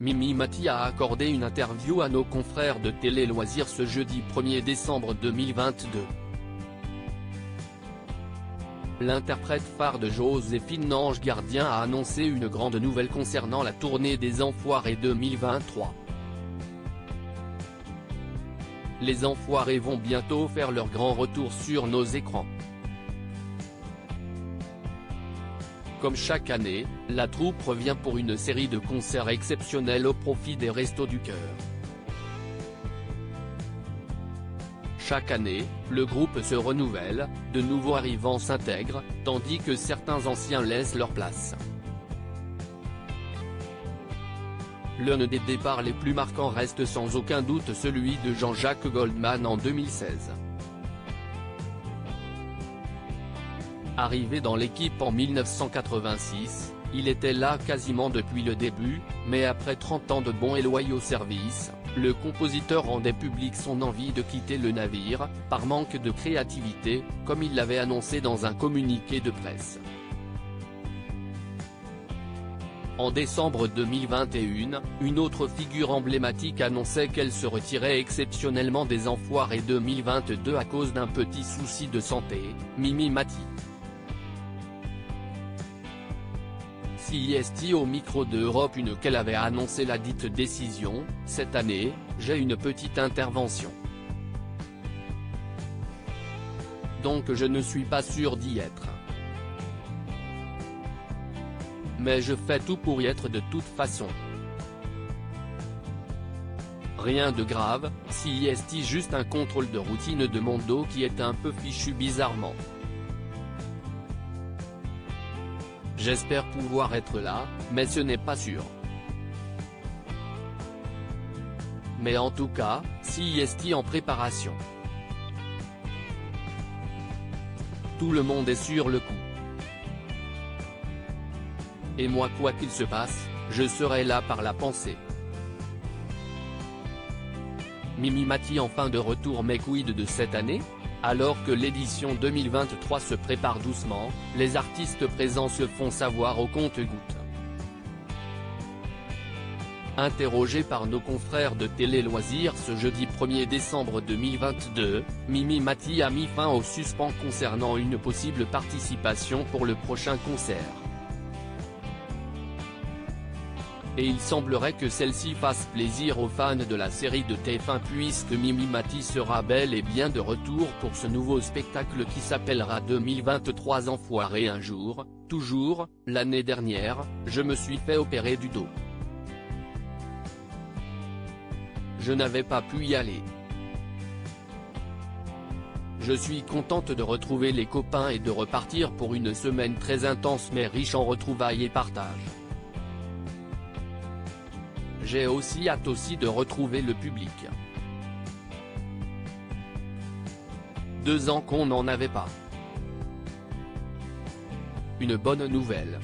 Mimi Mati a accordé une interview à nos confrères de Télé Loisirs ce jeudi 1er décembre 2022. L'interprète phare de Joséphine Ange Gardien a annoncé une grande nouvelle concernant la tournée des Enfoirés 2023. Les Enfoirés vont bientôt faire leur grand retour sur nos écrans. Comme chaque année, la troupe revient pour une série de concerts exceptionnels au profit des Restos du Cœur. Chaque année, le groupe se renouvelle, de nouveaux arrivants s'intègrent, tandis que certains anciens laissent leur place. L'un des départs les plus marquants reste sans aucun doute celui de Jean-Jacques Goldman en 2016. Arrivé dans l'équipe en 1986, il était là quasiment depuis le début, mais après 30 ans de bons et loyaux services, le compositeur rendait public son envie de quitter le navire, par manque de créativité, comme il l'avait annoncé dans un communiqué de presse. En décembre 2021, une autre figure emblématique annonçait qu'elle se retirait exceptionnellement des Enfoirés 2022 à cause d'un petit souci de santé, Mimi Mati. CIST au micro de Europe 1 qu'elle avait annoncé la dite décision. Cette année, j'ai une petite intervention. Donc je ne suis pas sûr d'y être. Mais je fais tout pour y être de toute façon. Rien de grave, CIST juste un contrôle de routine de mon dos qui est un peu fichu bizarrement. J'espère pouvoir être là, mais ce n'est pas sûr. Mais en tout cas, CIST en préparation. Tout le monde est sur le coup. Et moi quoi qu'il se passe, je serai là par la pensée. Mimi Mati enfin de retour, mais quid de cette année? Alors que l'édition 2023 se prépare doucement, les artistes présents se font savoir au compte-gouttes. Interrogée par nos confrères de Télé Loisirs ce jeudi 1er décembre 2022, Mimi Mati a mis fin au suspens concernant une possible participation pour le prochain concert. Et il semblerait que celle-ci fasse plaisir aux fans de la série de TF1 puisque Mimi Mati sera bel et bien de retour pour ce nouveau spectacle qui s'appellera 2023 Enfoirés. Un jour, toujours, l'année dernière, je me suis fait opérer du dos. Je n'avais pas pu y aller. Je suis contente de retrouver les copains et de repartir pour une semaine très intense mais riche en retrouvailles et partage. J'ai aussi hâte de retrouver le public. 2 ans qu'on n'en avait pas. Une bonne nouvelle.